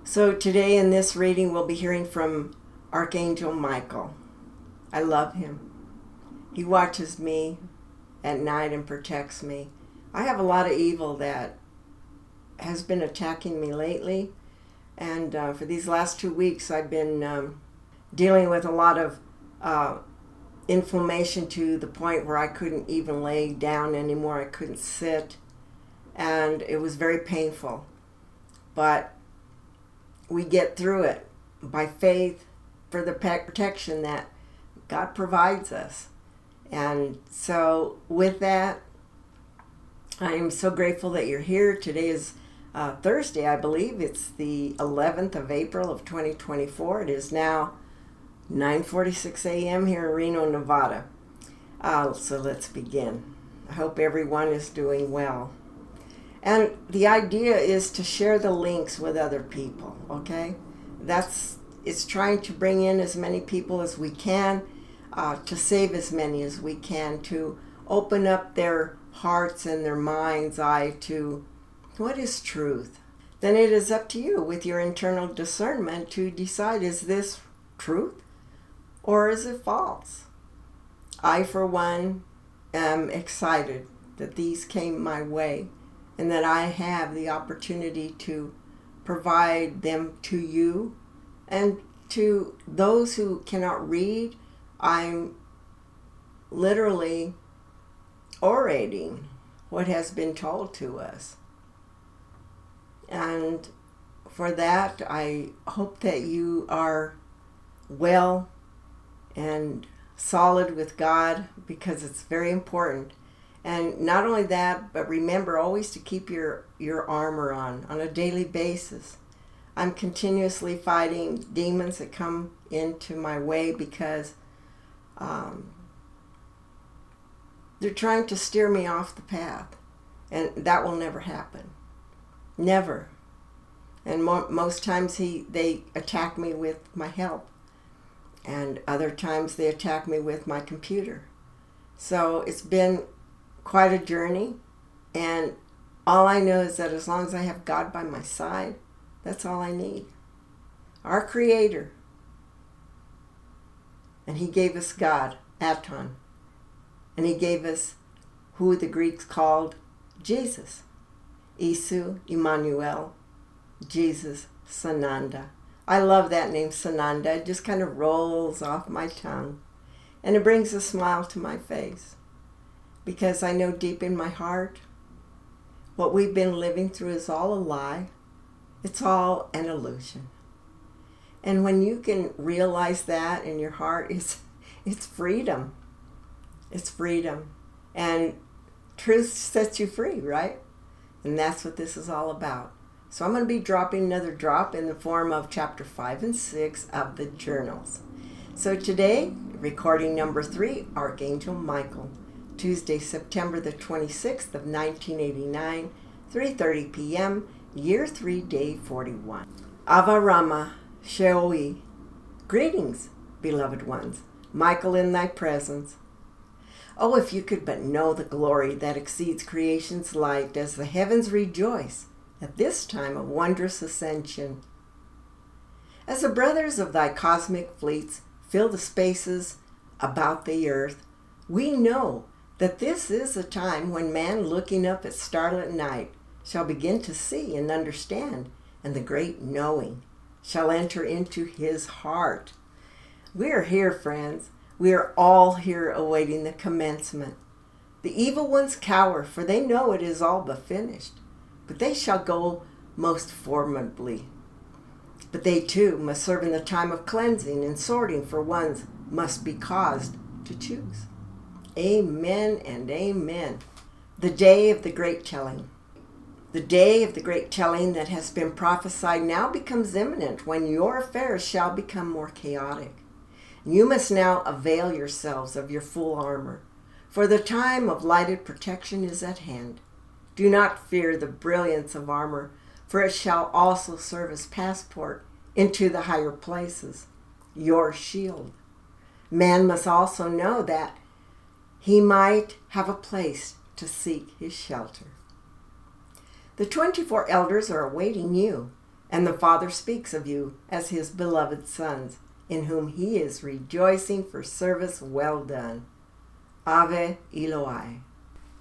So today in this reading, we'll be hearing from Archangel Michael. I love him. He watches me at night and protects me. I have a lot of evil that has been attacking me lately. And for these last 2 weeks, I've been dealing with a lot of inflammation to the point where I couldn't even lay down anymore. I couldn't sit. And it was very painful. But we get through it by faith for the protection that God provides us. And so with that, I am so grateful that you're here. Today is Thursday, I believe. It's the 11th of April of 2024. It is now 9:46 a.m. here in Reno, Nevada. So let's begin. I hope everyone is doing well. And the idea is to share the links with other people, okay? It's trying to bring in as many people as we can, to save as many as we can, to open up their hearts and their mind's eye to what is truth. Then it is up to you with your internal discernment to decide, is this truth or is it false? I, for one, am excited that these came my way and that I have the opportunity to provide them to you. And to those who cannot read, I'm literally orating what has been told to us. And for that, I hope that you are well and solid with God, because it's very important. And not only that, but remember always to keep your armor on a daily basis. I'm continuously fighting demons that come into my way because they're trying to steer me off the path. And that will never happen. Never. And most times they attack me with my help. And other times they attack me with my computer. So it's been quite a journey, and all I know is that as long as I have God by my side, that's all I need. Our Creator. And He gave us God, Aton. And He gave us who the Greeks called Jesus. Isu, Emmanuel, Jesus, Sananda. I love that name, Sananda. It just kind of rolls off my tongue. And it brings a smile to my face. Because I know deep in my heart, what we've been living through is all a lie. It's all an illusion. And when you can realize that in your heart, it's freedom. It's freedom. And truth sets you free, right? And that's what this is all about. So I'm going to be dropping another drop in the form of chapter 5 and 6 of the journals. So today, recording number 3, Archangel Michael. Tuesday, September the 26th of 1989, 3:30 p.m., year 3, day 41. Ava Rama, Sheoi. Greetings, beloved ones. Michael in thy presence. Oh, if you could but know the glory that exceeds creation's light as the heavens rejoice at this time of wondrous ascension. As the brothers of thy cosmic fleets fill the spaces about the earth, we know that this is a time when man, looking up at starlit night, shall begin to see and understand, and the great knowing shall enter into his heart. We are here, friends. We are all here awaiting the commencement. The evil ones cower, for they know it is all but finished, but they shall go most formidably. But they too must serve in the time of cleansing and sorting, for ones must be caused to choose. Amen and amen. The day of the great telling. The day of the great telling that has been prophesied now becomes imminent, when your affairs shall become more chaotic. You must now avail yourselves of your full armor, for the time of lighted protection is at hand. Do not fear the brilliance of armor, for it shall also serve as passport into the higher places, your shield. Man must also know that he might have a place to seek his shelter. The 24 elders are awaiting you. And the Father speaks of you as his beloved sons, in whom he is rejoicing for service well done. Ave Eloi.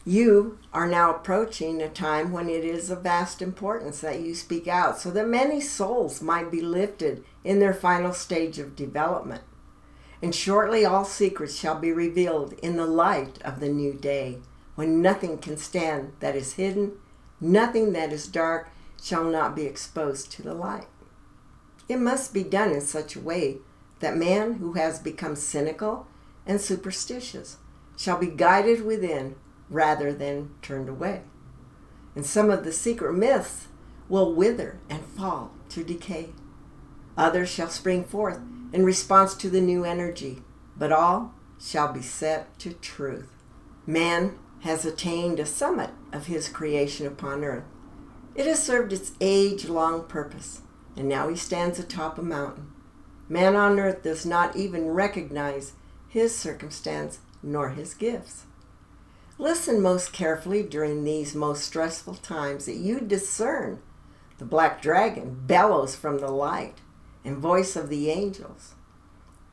You are now approaching a time when it is of vast importance that you speak out, so that many souls might be lifted in their final stage of development. And shortly all secrets shall be revealed in the light of the new day, when nothing can stand that is hidden, nothing that is dark shall not be exposed to the light. It must be done in such a way that man who has become cynical and superstitious shall be guided within rather than turned away. And some of the secret myths will wither and fall to decay. Others shall spring forth in response to the new energy, but all shall be set to truth. Man has attained a summit of his creation upon earth. It has served its age-long purpose, and now he stands atop a mountain. Man on earth does not even recognize his circumstance nor his gifts. Listen most carefully during these most stressful times that you discern the black dragon bellows from the light and voice of the angels.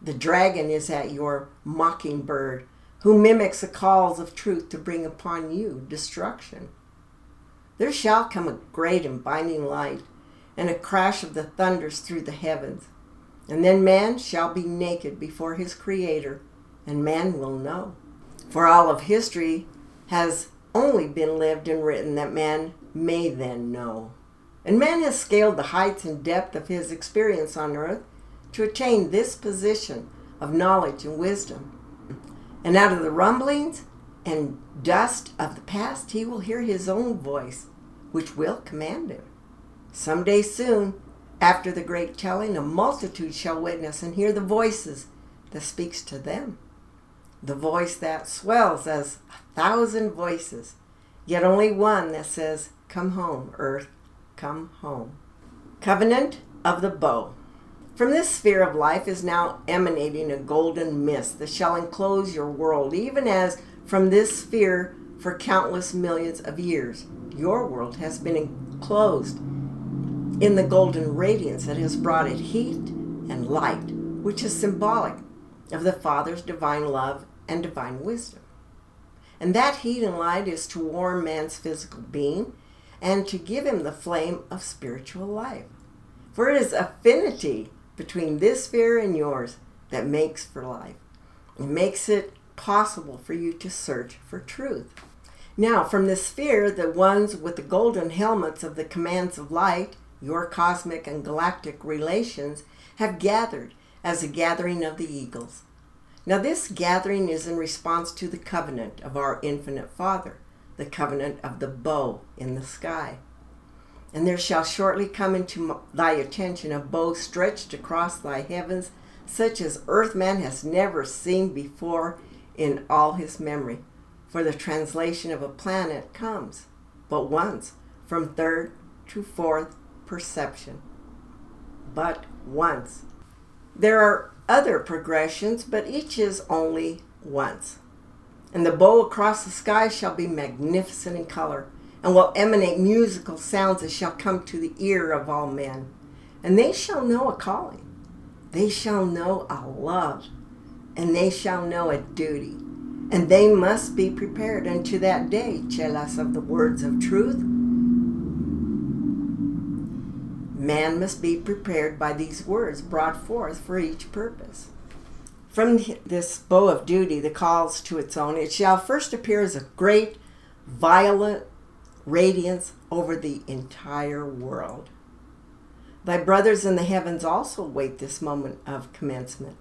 The dragon is at your mockingbird, who mimics the calls of truth to bring upon you destruction. There shall come a great and binding light, and a crash of the thunders through the heavens. And then man shall be naked before his Creator, and man will know. For all of history has only been lived and written that man may then know. And man has scaled the heights and depth of his experience on earth to attain this position of knowledge and wisdom. And out of the rumblings and dust of the past, he will hear his own voice, which will command him. Someday soon, after the great telling, a multitude shall witness and hear the voices that speaks to them. The voice that swells as 1,000 voices, yet only one that says, "Come home, earth, come home." Covenant of the bow. From this sphere of life is now emanating a golden mist that shall enclose your world, even as from this sphere for countless millions of years your world has been enclosed in the golden radiance that has brought it heat and light, which is symbolic of the Father's divine love and divine wisdom. And that heat and light is to warm man's physical being and to give him the flame of spiritual life. For it is affinity between this sphere and yours that makes for life. It makes it possible for you to search for truth. Now, from this sphere, the ones with the golden helmets of the commands of light, your cosmic and galactic relations, have gathered as a gathering of the eagles. Now, this gathering is in response to the covenant of our infinite Father, the covenant of the bow in the sky. And there shall shortly come into thy attention a bow stretched across thy heavens, such as earthman has never seen before in all his memory. For the translation of a planet comes but once, from third to fourth perception. But once. There are other progressions, but each is only once. And the bow across the sky shall be magnificent in color, and will emanate musical sounds that shall come to the ear of all men. And they shall know a calling, they shall know a love, and they shall know a duty. And they must be prepared unto that day, chelas of the words of truth. Man must be prepared by these words brought forth for each purpose. From this bow of duty that calls to its own, it shall first appear as a great, violent radiance over the entire world. Thy brothers in the heavens also wait this moment of commencement.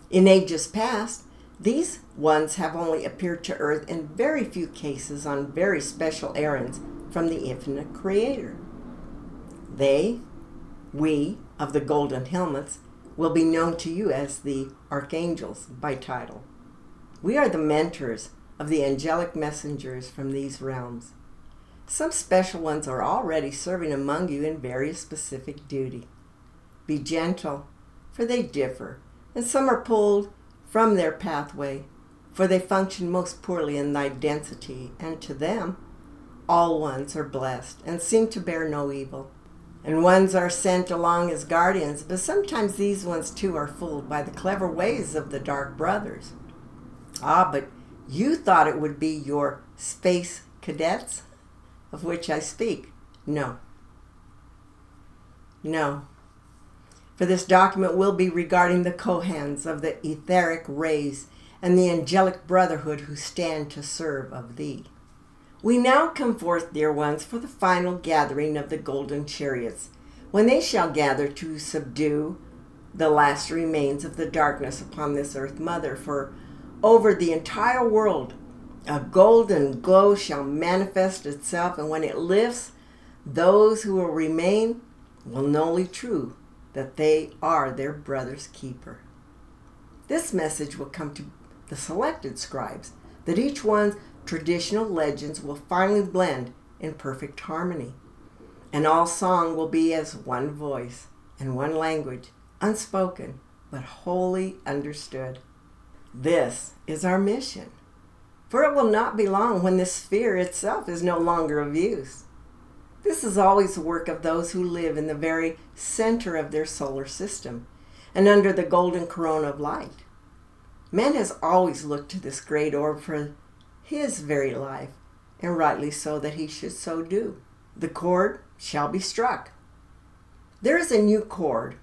In ages past, these ones have only appeared to earth in very few cases on very special errands from the infinite Creator. We, of the golden helmets, will be known to you as the archangels by title. We are the mentors of the angelic messengers from these realms. Some special ones are already serving among you in very specific duty. Be gentle, for they differ, and some are pulled from their pathway, for they function most poorly in thy density, and to them all ones are blessed and seem to bear no evil. and ones are sent along as guardians, but sometimes these ones too are fooled by the clever ways of the dark brothers. Ah, but you thought it would be your space cadets of which I speak. No. No. For this document will be regarding the Kohans of the etheric rays and the angelic brotherhood who stand to serve of thee. We now come forth, dear ones, for the final gathering of the golden chariots, when they shall gather to subdue the last remains of the darkness upon this earth mother. For over the entire world a golden glow shall manifest itself, and when it lifts, those who will remain will know only true that they are their brother's keeper. This message will come to the selected scribes, that each one's traditional legends will finally blend in perfect harmony, and all song will be as one voice and one language, unspoken but wholly understood. This is our mission, for it will not be long when this sphere itself is no longer of use. This is always the work of those who live in the very center of their solar system and under the golden corona of light. Man has always looked to this great orb for his very life, and rightly so that he should so do. The chord shall be struck. There is a new chord,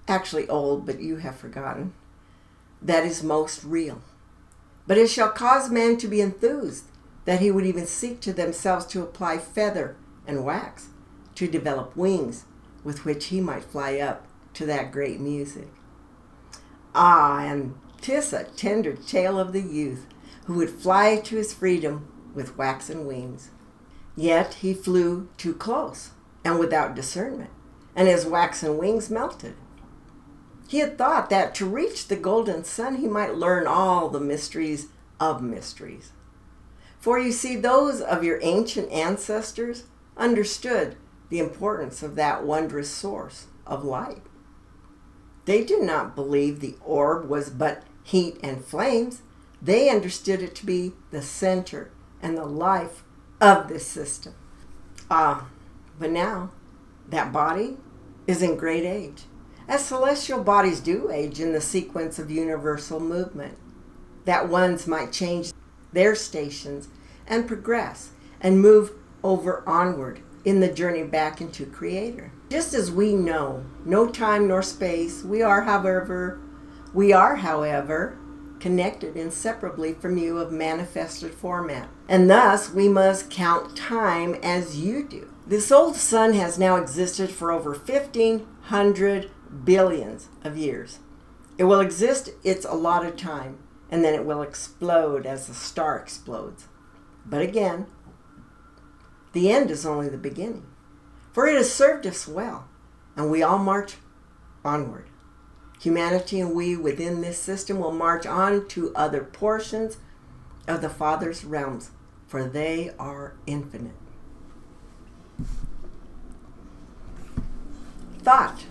actually old, but you have forgotten, that is most real. But it shall cause man to be enthused, that he would even seek to themselves to apply feather and wax, to develop wings with which he might fly up to that great music. Ah, and 'tis a tender tale of the youth, who would fly to his freedom with waxen wings. Yet he flew too close, and without discernment, and his waxen wings melted. He had thought that to reach the golden sun he might learn all the mysteries of mysteries. For you see, those of your ancient ancestors understood the importance of that wondrous source of light. They did not believe the orb was but heat and flames. They understood it to be the center and the life of this system. But now that body is in great age, as celestial bodies do age in the sequence of universal movement, that ones might change their stations and progress and move over onward in the journey back into Creator. Just as we know no time nor space, we are, however, connected inseparably from you of manifested format. And thus we must count time as you do. This old sun has now existed for over 1,500 billions of years. It will exist its allotted time, and then it will explode as a star explodes. But again, the end is only the beginning. For it has served us well, and we all march onward. Humanity and we within this system will march on to other portions of the Father's realms, for they are infinite. Thought.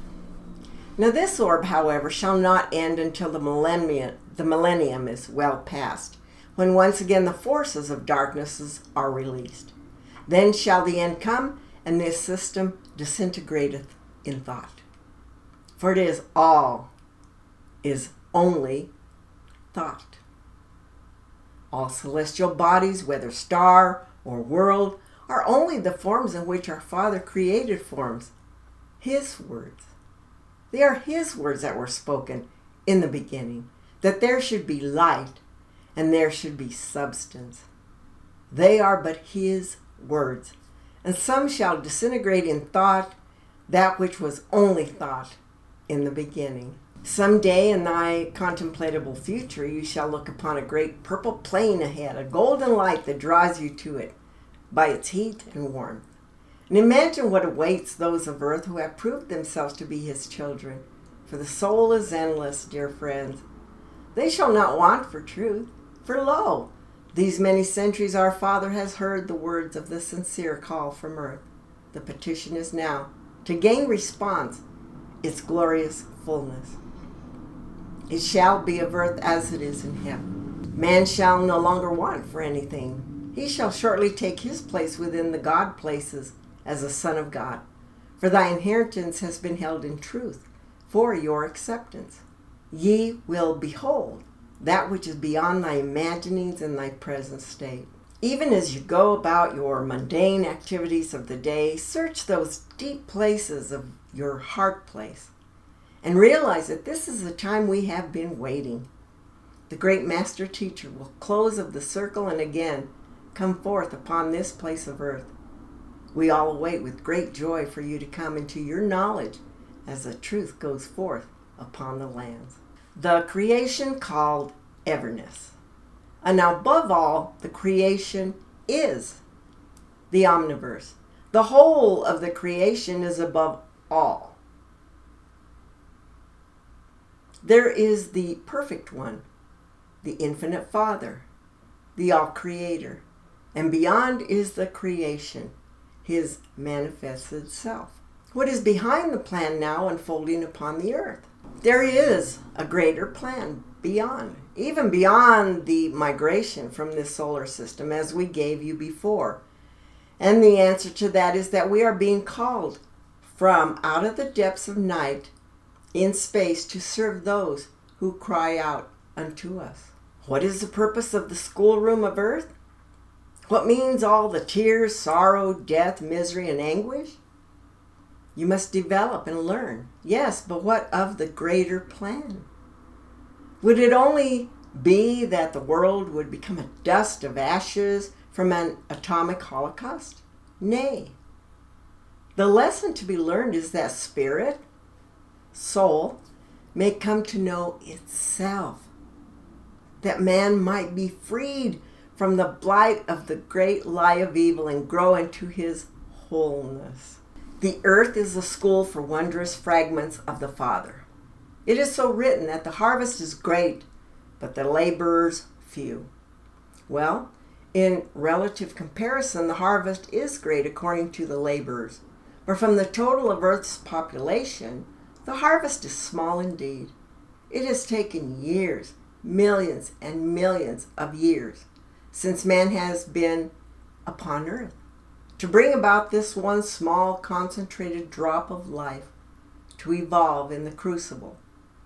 Now this orb, however, shall not end until the millennium is well past, when once again the forces of darknesses are released. Then shall the end come, and this system disintegrateth in thought. For it is only thought. All celestial bodies, whether star or world, are only the forms in which our Father created forms, His words. They are His words that were spoken in the beginning, that there should be light and there should be substance. They are but His words, and some shall disintegrate in thought that which was only thought in the beginning. Some day in thy contemplatable future you shall look upon a great purple plain ahead, a golden light that draws you to it by its heat and warmth. And imagine what awaits those of earth who have proved themselves to be His children. For the soul is endless, dear friends. They shall not want for truth. For lo, these many centuries our Father has heard the words of the sincere call from earth. The petition is now to gain response, its glorious fullness. It shall be of earth as it is in heaven. Man shall no longer want for anything. He shall shortly take his place within the God places as a son of God. For thy inheritance has been held in truth, for your acceptance. Ye will behold that which is beyond thy imaginings and thy present state. Even as you go about your mundane activities of the day, search those deep places of your heart place and realize that this is the time we have been waiting. The great master teacher will close of the circle and again come forth upon this place of earth. We all await with great joy for you to come into your knowledge as the truth goes forth upon the lands. The creation called everness. And now above all, the creation is the omniverse. The whole of the creation is above all. There is the perfect one, the infinite Father, the all-creator, and beyond is the creation, his manifested self. What is behind the plan now unfolding upon the earth? There is a greater plan beyond, even beyond the migration from this solar system as we gave you before. And the answer to that is that we are being called from out of the depths of night in space to serve those who cry out unto us. What is the purpose of the schoolroom of earth? What means all the tears, sorrow, death, misery, and anguish? You must develop and learn. Yes, but what of the greater plan? Would it only be that the world would become a dust of ashes from an atomic holocaust? Nay. The lesson to be learned is that spirit, soul, may come to know itself. That man might be freed from the blight of the great lie of evil and grow into his wholeness. The earth is a school for wondrous fragments of the Father. It is so written that the harvest is great, but the laborers few. Well, in relative comparison, the harvest is great according to the laborers. But from the total of Earth's population, the harvest is small indeed. It has taken years, millions and millions of years, since man has been upon earth, to bring about this one small concentrated drop of life to evolve in the crucible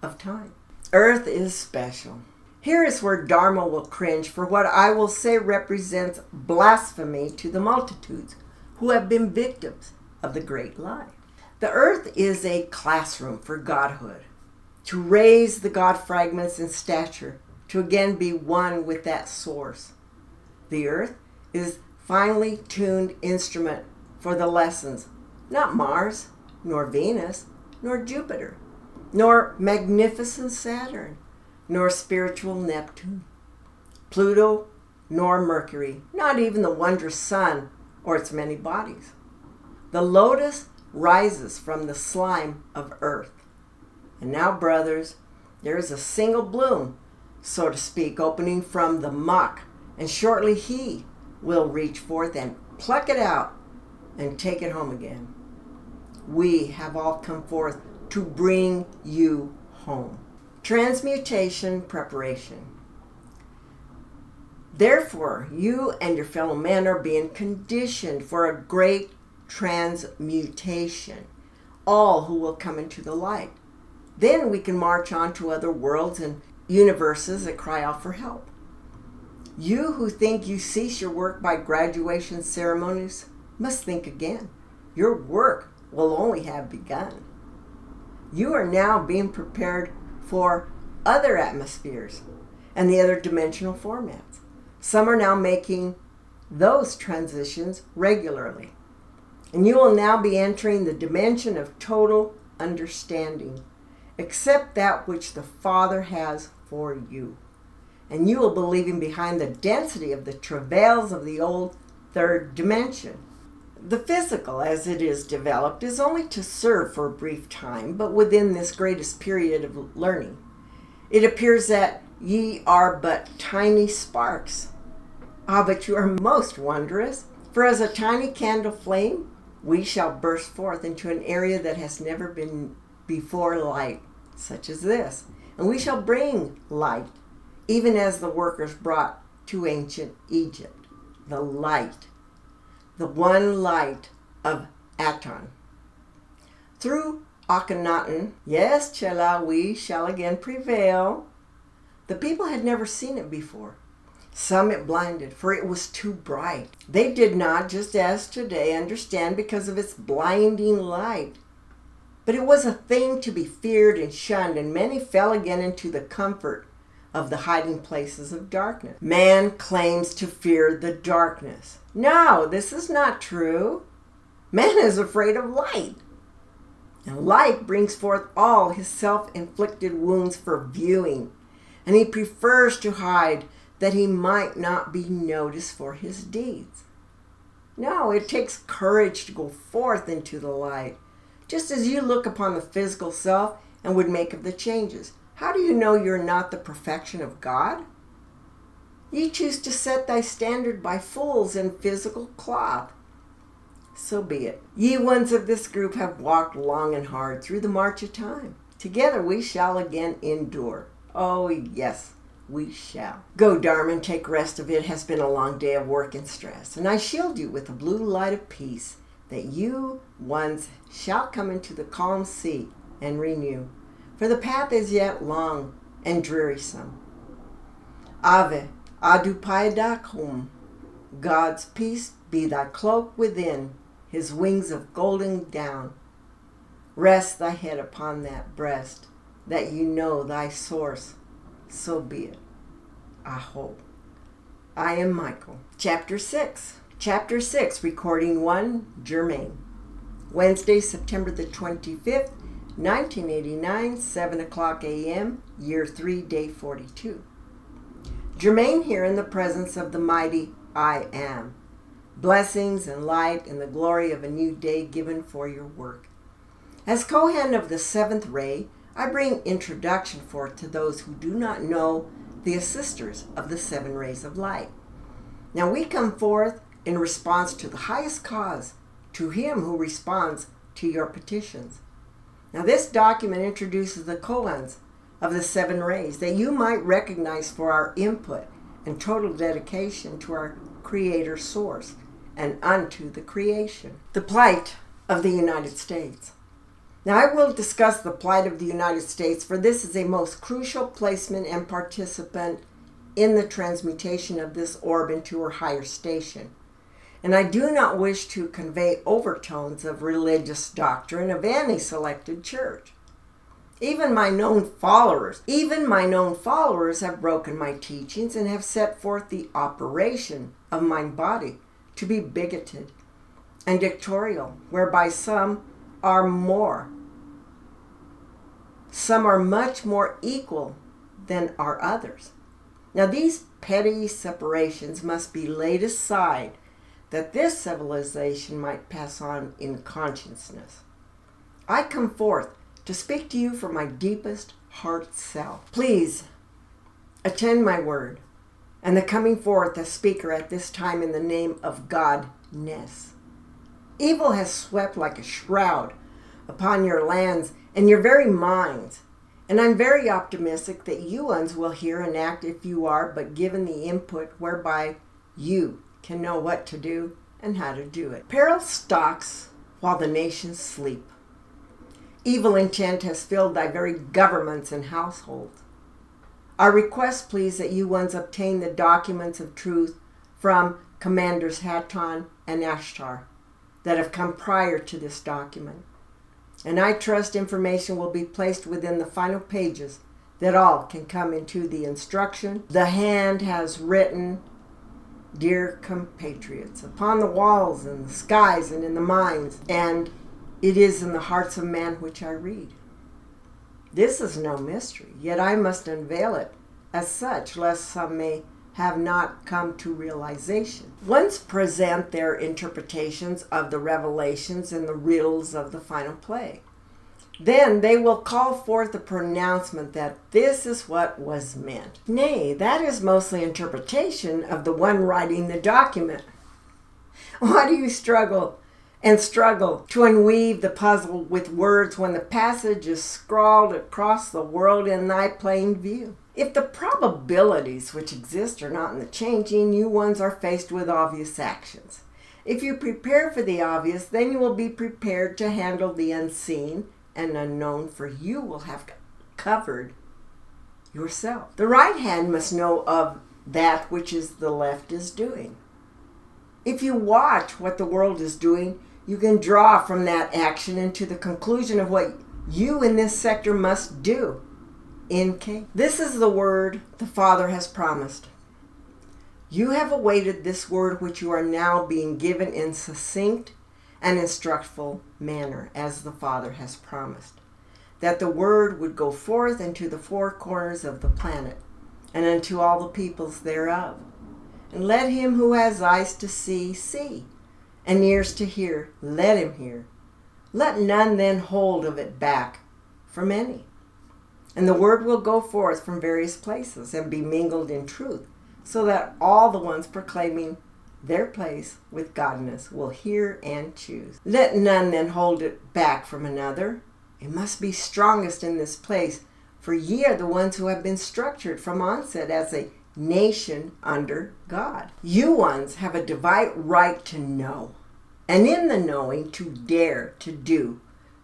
of time. Earth is special. Here is where Dharma will cringe for what I will say represents blasphemy to the multitudes who have been victims of the great lie. The earth is a classroom for godhood, to raise the God fragments in stature, to again be one with that source. The earth is finely tuned instrument for the lessons, not Mars, nor Venus, nor Jupiter, nor magnificent Saturn, nor spiritual Neptune, Pluto, nor Mercury, not even the wondrous sun or its many bodies. The lotus rises from the slime of earth. And now, brothers, there is a single bloom, so to speak, opening from the muck, and shortly he will reach forth and pluck it out and take it home again. We have all come forth to bring you home. Transmutation preparation. Therefore, you and your fellow men are being conditioned for a great transmutation, all who will come into the light. Then we can march on to other worlds and universes that cry out for help. You who think you cease your work by graduation ceremonies must think again. Your work will only have begun. You are now being prepared for other atmospheres and the other dimensional formats. Some are now making those transitions regularly. And you will now be entering the dimension of total understanding. Accept that which the Father has for you. And you will be leaving behind the density of the travails of the old third dimension. The physical, as it is developed, is only to serve for a brief time, but within this greatest period of learning. It appears that ye are but tiny sparks. Ah, but you are most wondrous, for as a tiny candle flame, we shall burst forth into an area that has never been before light, such as this. And we shall bring light, even as the workers brought to ancient Egypt, the light, the one light of ASHTAR. Through Akhenaten, yes, Chela, we shall again prevail. The people had never seen it before. Some it blinded, for it was too bright. They did not, just as today, understand because of its blinding light. But it was a thing to be feared and shunned, and many fell again into the comfort of the hiding places of darkness. Man claims to fear the darkness. No, this is not true. Man is afraid of light. And light brings forth all his self-inflicted wounds for viewing, and he prefers to hide that he might not be noticed for his deeds. No, it takes courage to go forth into the light, just as you look upon the physical self and would make of the changes. How do you know you're not the perfection of God? Ye choose to set thy standard by fools in physical cloth. So be it. Ye ones of this group have walked long and hard through the march of time. Together we shall again endure. Oh, yes, we shall. Go, Darman, take rest of it. Has been a long day of work and stress, and I shield you with the blue light of peace, that you ones shall come into the calm sea and renew. For the path is yet long and drearisome. Ave, adupaidakum. God's peace be thy cloak within, his wings of golden down. Rest thy head upon that breast, that you know thy source. So be it. Aho. I am Michael. Chapter 6. Chapter 6, Recording 1, Germain. Wednesday, September the 25th, 1989, 7 o'clock a.m., Year 3, Day 42. Germain here in the presence of the mighty I Am. Blessings and light and the glory of a new day given for your work. As Kohen of the seventh ray, I bring introduction forth to those who do not know the assisters of the seven rays of light. Now we come forth in response to the highest cause, to him who responds to your petitions. Now this document introduces the koans of the seven rays that you might recognize for our input and total dedication to our Creator source and unto the creation. The plight of the United States. Now I will discuss the plight of the United States, for this is a most crucial placement and participant in the transmutation of this orb into her higher station. And I do not wish to convey overtones of religious doctrine of any selected church. Even my known followers have broken my teachings and have set forth the operation of my body to be bigoted and dictatorial, whereby some are much more equal than are others. Now these petty separations must be laid aside, that this civilization might pass on in consciousness. I come forth to speak to you from my deepest heart self. Please attend my word and the coming forth as speaker at this time in the name of Godness. Evil has swept like a shroud upon your lands and your very minds, and I'm very optimistic that you ones will hear and act if you are but given the input whereby you can know what to do and how to do it. Peril stalks while the nations sleep. Evil intent has filled thy very governments and households. I request, please, that you ones obtain the documents of truth from Commanders Hatton and ASHTAR that have come prior to this document. And I trust information will be placed within the final pages that all can come into the instruction the hand has written, dear compatriots, upon the walls and the skies and in the minds, and it is in the hearts of man which I read. This is no mystery, yet I must unveil it as such, lest some may have not come to realization. Once present their interpretations of the revelations and the riddles of the final play. Then they will call forth a pronouncement that this is what was meant. Nay, that is mostly interpretation of the one writing the document. Why do you struggle to unweave the puzzle with words when the passage is scrawled across the world in thy plain view? If the probabilities which exist are not in the changing, you ones are faced with obvious actions. If you prepare for the obvious, then you will be prepared to handle the unseen and unknown, for you will have covered yourself. The right hand must know of that which is the left is doing. If you watch what the world is doing, you can draw from that action into the conclusion of what you in this sector must do. This is the word the Father has promised. You have awaited this word which you are now being given in succinct and instructful manner, as the Father has promised, that the word would go forth into the four corners of the planet and unto all the peoples thereof. And let him who has eyes to see, see, and ears to hear, let him hear. Let none then hold of it back from any. And the word will go forth from various places and be mingled in truth, so that all the ones proclaiming their place with godliness will hear and choose. Let none then hold it back from another. It must be strongest in this place, for ye are the ones who have been structured from onset as a nation under God. You ones have a divine right to know, and in the knowing to dare to do,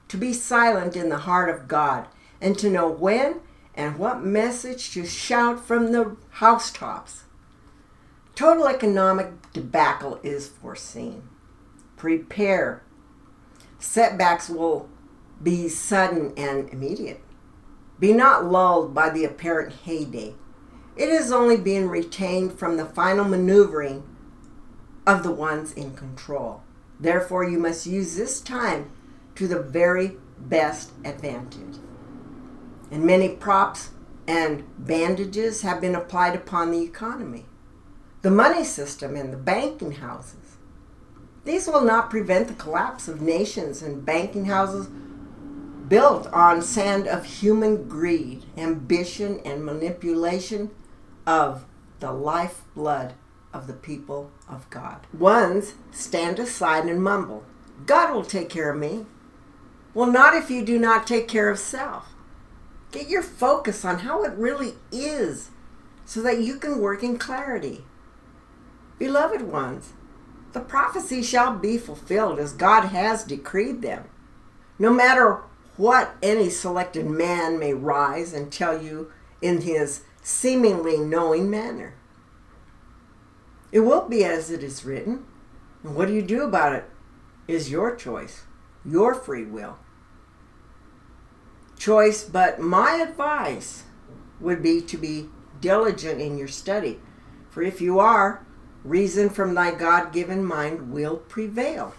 to be silent in the heart of God, and to know when and what message to shout from the housetops. Total economic debacle is foreseen. Prepare. Setbacks will be sudden and immediate. Be not lulled by the apparent heyday. It is only being retained from the final maneuvering of the ones in control. Therefore, you must use this time to the very best advantage. And many props and bandages have been applied upon the economy, the money system, and the banking houses. These will not prevent the collapse of nations and banking houses built on sand of human greed, ambition, and manipulation of the lifeblood of the people of God. Ones stand aside and mumble, God will take care of me. Well, not if you do not take care of self. Get your focus on how it really is so that you can work in clarity. Beloved ones, the prophecy shall be fulfilled as God has decreed them. No matter what any selected man may rise and tell you in his seemingly knowing manner. It will be as it is written, and what do you do about it is your choice, your free will. Choice, but my advice would be to be diligent in your study, for if you are, reason from thy God-given mind will prevail.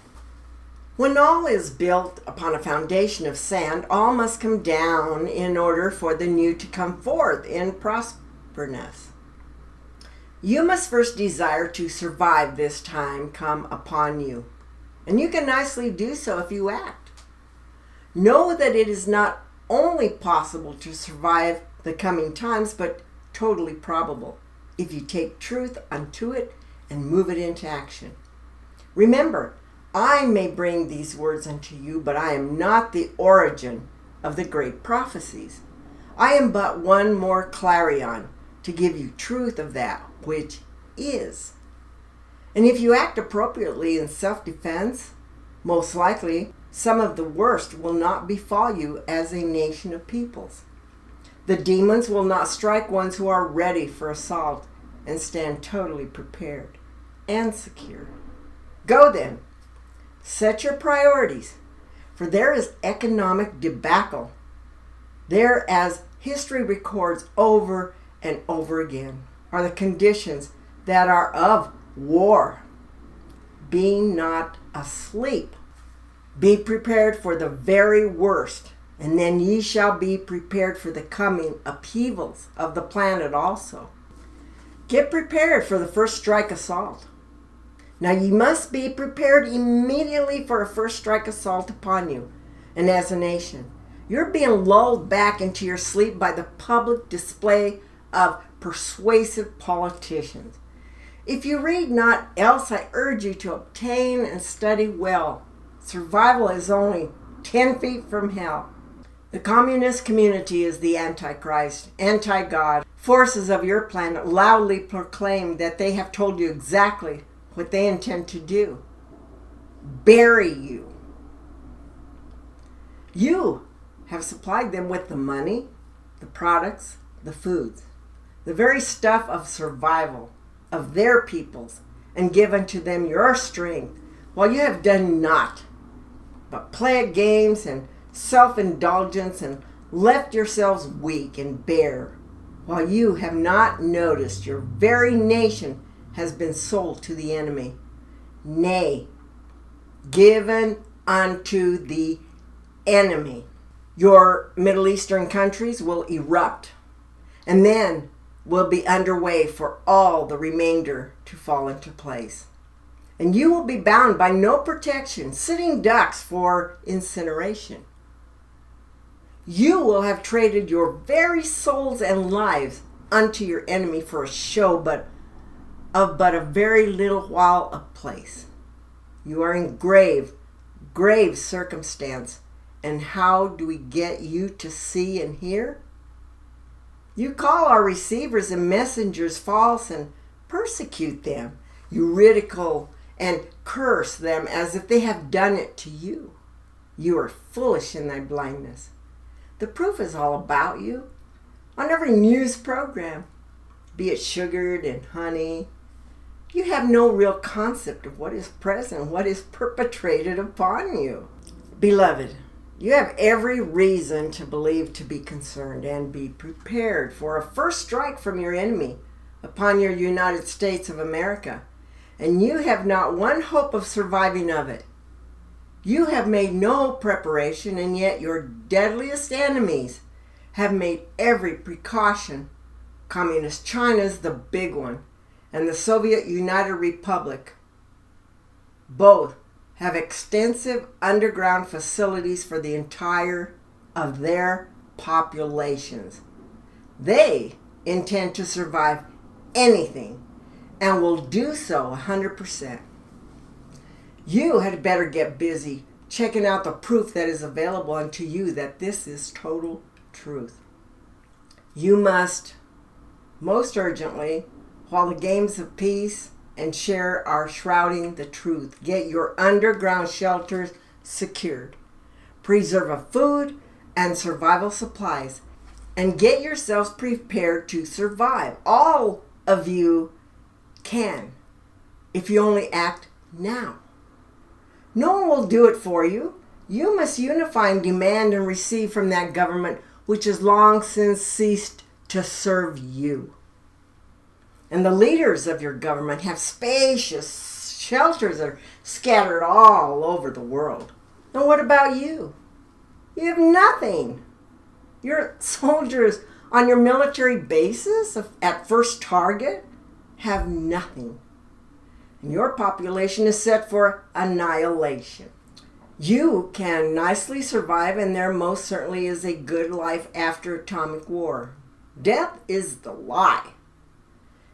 When all is built upon a foundation of sand, all must come down in order for the new to come forth in prosperness. You must first desire to survive this time come upon you, and you can nicely do so if you act. Know that it is not only possible to survive the coming times, but totally probable if you take truth unto it and move it into action. Remember, I may bring these words unto you, but I am not the origin of the great prophecies. I am but one more clarion to give you truth of that which is. And if you act appropriately in self-defense, most likely some of the worst will not befall you as a nation of peoples. The demons will not strike ones who are ready for assault and stand totally prepared and secure. Go then, set your priorities, for there is economic debacle. There, as history records over and over again, are the conditions that are of war. Be not asleep. Be prepared for the very worst, and then ye shall be prepared for the coming upheavals of the planet also. Get prepared for the first strike assault. Now ye must be prepared immediately for a first strike assault upon you, and as a nation. You're being lulled back into your sleep by the public display of persuasive politicians. If you read not else, I urge you to obtain and study well. Survival is only 10 feet from hell. The communist community is the Antichrist, anti-God. Forces of your planet loudly proclaim that they have told you exactly what they intend to do. bury you. You have supplied them with the money, the products, the foods, the very stuff of survival of their peoples, and given to them your strength, while you have done naught but play at games and self-indulgence, and left yourselves weak and bare, while you have not noticed your very nation has been sold to the enemy, nay, given unto the enemy. Your Middle Eastern countries will erupt, and then will be underway for all the remainder to fall into place. And you will be bound by no protection, sitting ducks for incineration. You will have traded your very souls and lives unto your enemy for a show, but a very little while of place. You are in grave circumstance. And how do we get you to see and hear? You call our receivers and messengers false and persecute them. You ridicule and curse them as if they have done it to you. You are foolish in thy blindness. The proof is all about you. On every news program, be it sugared and honey, you have no real concept of what is present, what is perpetrated upon you. Beloved, you have every reason to believe, to be concerned, and be prepared for a first strike from your enemy upon your United States of America, and you have not one hope of surviving of it. You have made no preparation, and yet your deadliest enemies have made every precaution. Communist China is the big one, and the Soviet United Republic, both have extensive underground facilities for the entire of their populations. They intend to survive anything and will do so 100%. You had better get busy checking out the proof that is available unto you that this is total truth. You must, most urgently, while the games of peace and share are shrouding the truth, get your underground shelters secured, preserve of food and survival supplies, and get yourselves prepared to survive. All of you can, if you only act now. No one will do it for you. You must unify and demand and receive from that government which has long since ceased to serve you. And the leaders of your government have spacious shelters that are scattered all over the world. And what about you? You have nothing. Your soldiers on your military bases at first target have nothing. And your population is set for annihilation. You can nicely survive, and there most certainly is a good life after atomic war. Death is the lie.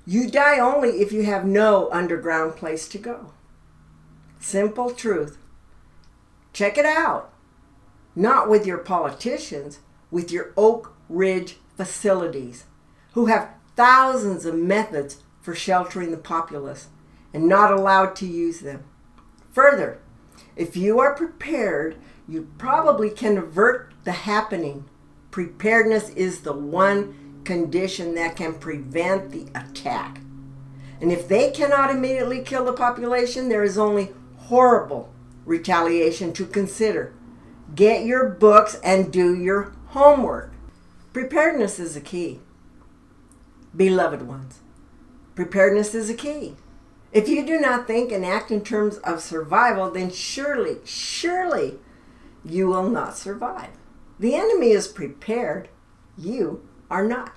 You die only if you have no underground place to go. Simple truth. Check it out. Not with your politicians, with your Oak Ridge facilities, who have thousands of methods for sheltering the populace and not allowed to use them. Further, if you are prepared, you probably can avert the happening. Preparedness is the one condition that can prevent the attack. And if they cannot immediately kill the population, there is only horrible retaliation to consider. Get your books and do your homework. Preparedness is a key. Beloved ones, preparedness is a key. If you do not think and act in terms of survival, then surely you will not survive. The enemy is prepared. You are not.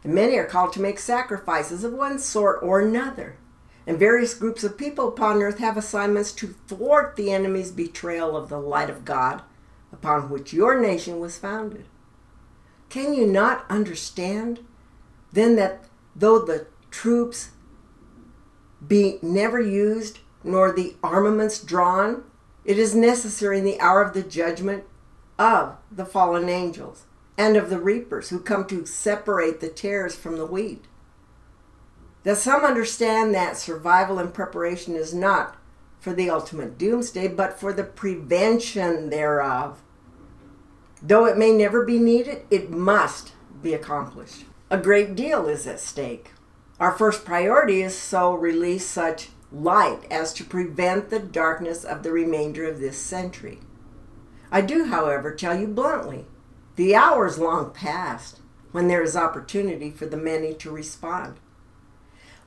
And many are called to make sacrifices of one sort or another. And various groups of people upon earth have assignments to thwart the enemy's betrayal of the light of God upon which your nation was founded. Can you not understand then that though the troops be never used, nor the armaments drawn, it is necessary in the hour of the judgment of the fallen angels and of the reapers who come to separate the tares from the wheat? That some understand that survival and preparation is not for the ultimate doomsday, but for the prevention thereof. Though it may never be needed, it must be accomplished. A great deal is at stake. Our first priority is so release such light as to prevent the darkness of the remainder of this century. I do, however, tell you bluntly, the hour is long past when there is opportunity for the many to respond.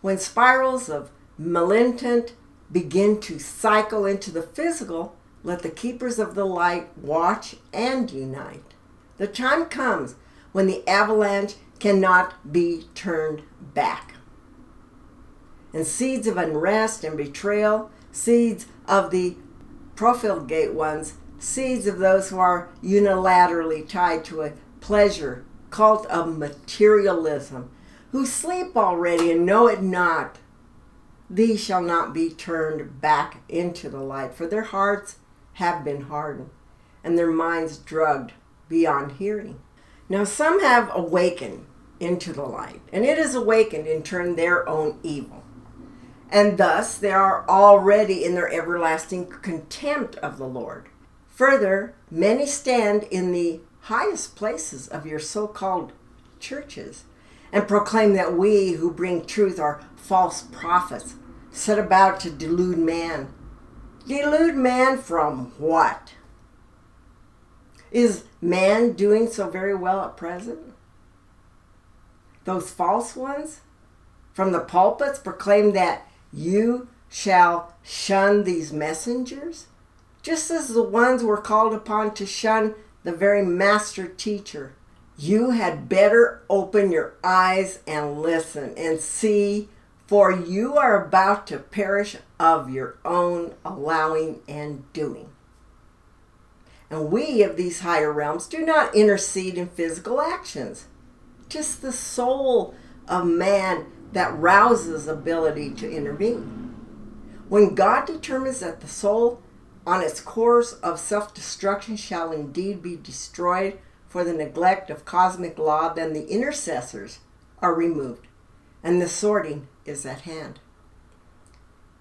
When spirals of malignant begin to cycle into the physical, let the keepers of the light watch and unite. The time comes when the avalanche cannot be turned back. And seeds of unrest and betrayal, seeds of the profligate ones, seeds of those who are unilaterally tied to a pleasure cult of materialism, who sleep already and know it not, these shall not be turned back into the light, for their hearts have been hardened, and their minds drugged beyond hearing. Now some have awakened into the light, and it is awakened in turn their own evil. And thus they are already in their everlasting contempt of the Lord. Further, many stand in the highest places of your so-called churches and proclaim that we who bring truth are false prophets, set about to delude man. Delude man from what? Is man doing so very well at present? Those false ones from the pulpits proclaim that you shall shun these messengers, just as the ones were called upon to shun the very master teacher. You had better open your eyes and listen and see, for you are about to perish of your own allowing and doing. And we of these higher realms do not intercede in physical actions. Just the soul of man that rouses ability to intervene. When God determines that the soul on its course of self-destruction shall indeed be destroyed for the neglect of cosmic law, then the intercessors are removed, and the sorting is at hand.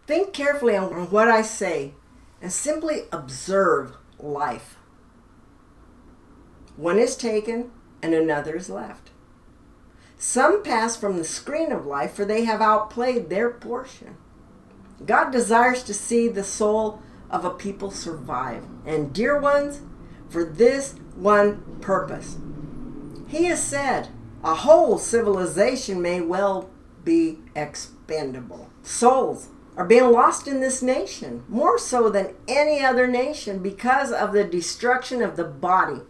Think carefully on what I say, and simply observe life. One is taken, and another is left. Some pass from the screen of life, for they have outplayed their portion. God desires to see the soul of a people survive, and dear ones, for this one purpose. He has said, a whole civilization may well be expendable. Souls are being lost in this nation, more so than any other nation, because of the destruction of the body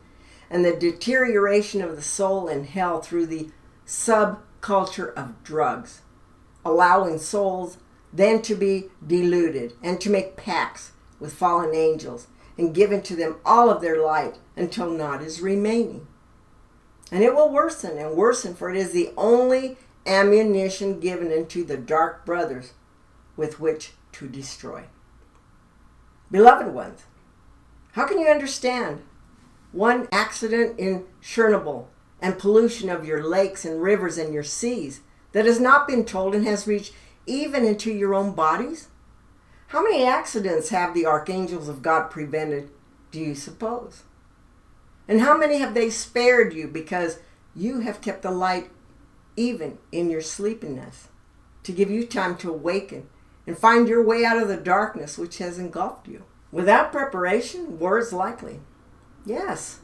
and the deterioration of the soul in hell through the subculture of drugs, allowing souls then to be deluded and to make pacts with fallen angels and given to them all of their light until naught is remaining. And it will worsen and worsen, for it is the only ammunition given unto the dark brothers with which to destroy. Beloved ones, how can you understand one accident in Chernobyl and pollution of your lakes and rivers and your seas that has not been told and has reached even into your own bodies? How many accidents have the archangels of God prevented, do you suppose? And how many have they spared you because you have kept the light even in your sleepiness, to give you time to awaken and find your way out of the darkness which has engulfed you? Without preparation, war is likely. Yes,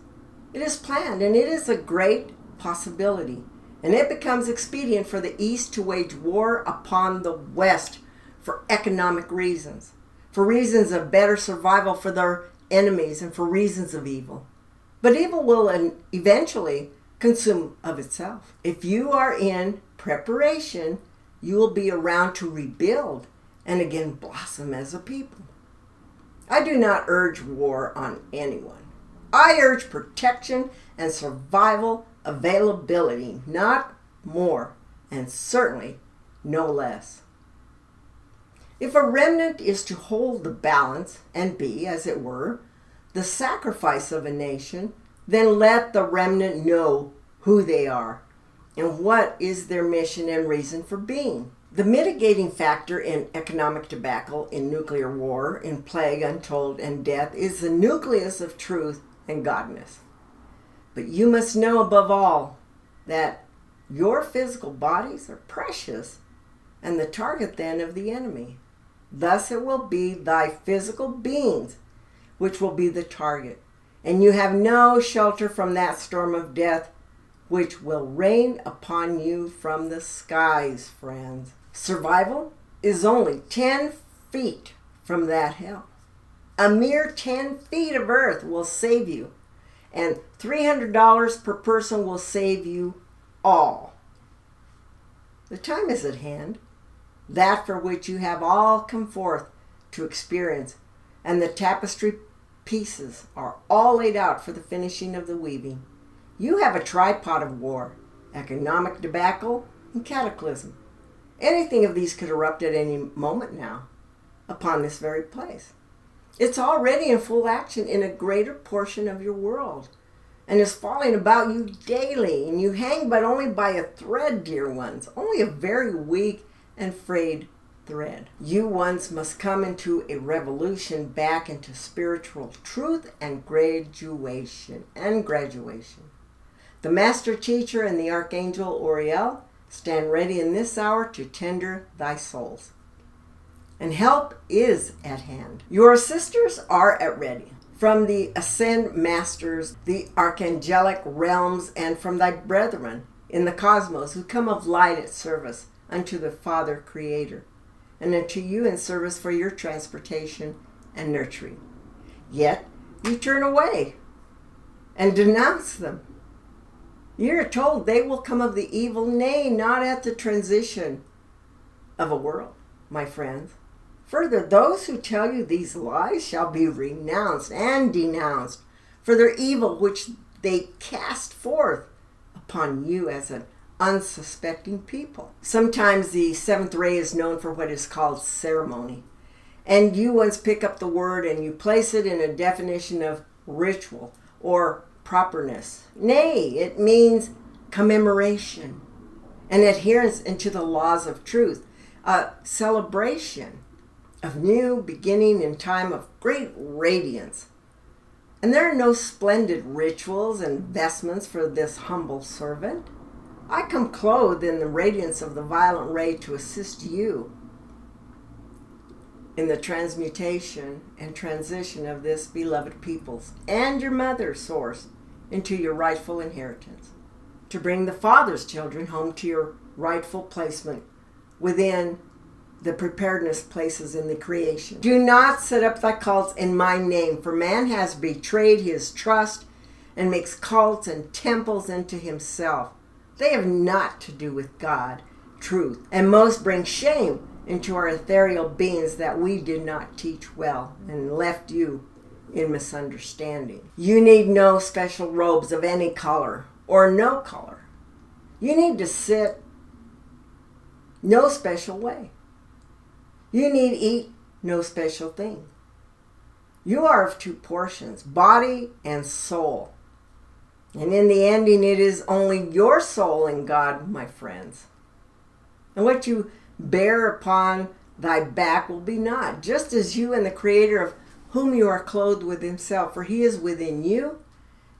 it is planned, and it is a great possibility. And it becomes expedient for the East to wage war upon the West for economic reasons, for reasons of better survival for their enemies, and for reasons of evil. But evil will eventually consume of itself. If you are in preparation, you will be around to rebuild and again blossom as a people. I do not urge war on anyone. I urge protection and survival availability, not more, and certainly no less. If a remnant is to hold the balance and be, as it were, the sacrifice of a nation, then let the remnant know who they are and what is their mission and reason for being. The mitigating factor in economic debacle, in nuclear war, in plague, untold, and death is the nucleus of truth and godness. But you must know above all that your physical bodies are precious and the target then of the enemy. Thus it will be thy physical beings which will be the target, and you have no shelter from that storm of death which will rain upon you from the skies, friends. Survival is only 10 feet from that hell. A mere 10 feet of earth will save you, and $300 per person will save you all. The time is at hand, that for which you have all come forth to experience, and the tapestry pieces are all laid out for the finishing of the weaving. You have a tripod of war, economic debacle, and cataclysm. Anything of these could erupt at any moment now upon this very place. It's already in full action in a greater portion of your world and is falling about you daily, and you hang but only by a thread, dear ones, only a very weak and frayed thread. You ones must come into a revolution back into spiritual truth and graduation. The master teacher and the archangel Uriel stand ready in this hour to tender thy souls. And help is at hand. Your sisters are at ready. From the ascend masters, the archangelic realms, and from thy brethren in the cosmos who come of light at service unto the Father Creator, and unto you in service for your transportation and nurturing. Yet you turn away and denounce them. You are told they will come of the evil, nay, not at the transition of a world, my friends. Further, those who tell you these lies shall be renounced and denounced for their evil which they cast forth upon you as an unsuspecting people. Sometimes the seventh ray is known for what is called ceremony, and you once pick up the word and you place it in a definition of ritual or properness. Nay, it means commemoration, an adherence into the laws of truth, a celebration of new beginning in time of great radiance. And there are no splendid rituals and vestments for this humble servant. I come clothed in the radiance of the violet ray to assist you in the transmutation and transition of this beloved people's and your mother's source into your rightful inheritance, to bring the Father's children home to your rightful placement within the preparedness places in the creation. Do not set up thy cults in my name, for man has betrayed his trust and makes cults and temples unto himself. They have naught to do with God, truth, and most bring shame into our ethereal beings that we did not teach well and left you in misunderstanding. You need no special robes of any color or no color. You need to sit no special way. You need eat no special thing. You are of two portions, body and soul. And in the ending, it is only your soul in God, my friends. And what you bear upon thy back will be not, just as you and the Creator of whom you are clothed with himself, for he is within you,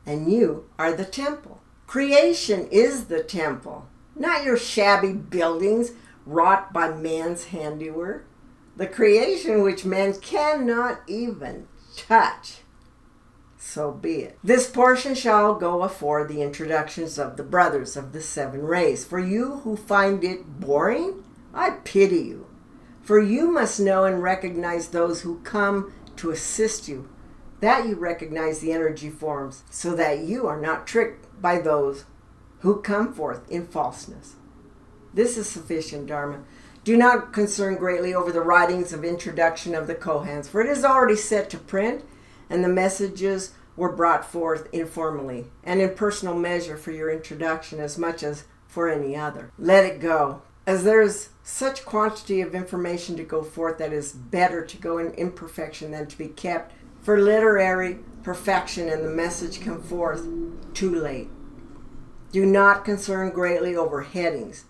and you are the temple. Creation is the temple, not your shabby buildings wrought by man's handiwork. The creation which man cannot even touch. So be it. This portion shall go afore the introductions of the brothers of the seven rays. For you who find it boring, I pity you. For you must know and recognize those who come to assist you, that you recognize the energy forms, so that you are not tricked by those who come forth in falseness. This is sufficient, Dharma. Do not concern greatly over the writings of introduction of the Kohans, for it is already set to print, and the messages were brought forth informally and in personal measure for your introduction as much as for any other. Let it go, as there is such quantity of information to go forth that is better to go in imperfection than to be kept for literary perfection and the message come forth too late. Do not concern greatly over headings,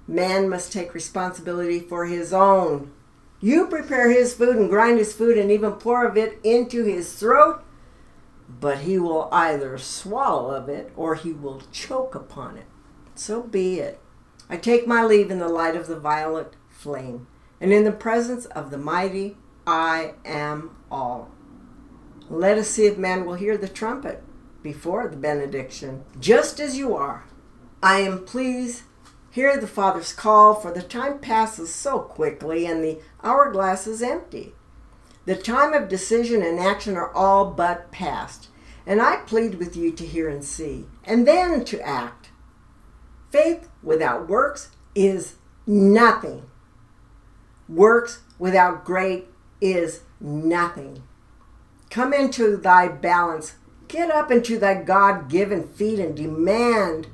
Man must take responsibility for his own. You prepare his food and grind his food and even pour of it into his throat, but he will either swallow of it or he will choke upon it. So be it. I take my leave in the light of the violet flame, and in the presence of the mighty I am all. Let us see if man will hear the trumpet before the benediction. Just as you are, I am pleased. Hear the Father's call, for the time passes so quickly and the hourglass is empty. The time of decision and action are all but past, and I plead with you to hear and see, and then to act. Faith without works is nothing. Works without grace is nothing. Come into thy balance. Get up into thy God-given feet and demand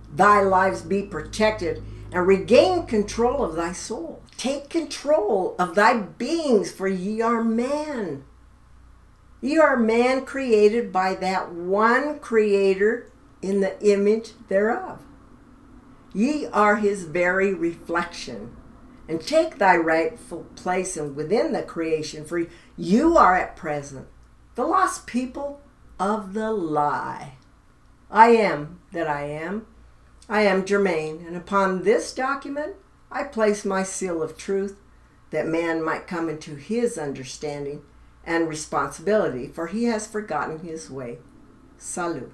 thy lives be protected and regain control of thy soul. Take control of thy beings, for ye are man. Ye are man created by that one Creator in the image thereof. Ye are his very reflection. And take thy rightful place within the creation, for you are at present the lost people of the lie. I am that I am. I am Germaine, and upon this document I place my seal of truth, that man might come into his understanding and responsibility, for he has forgotten his way. Salut.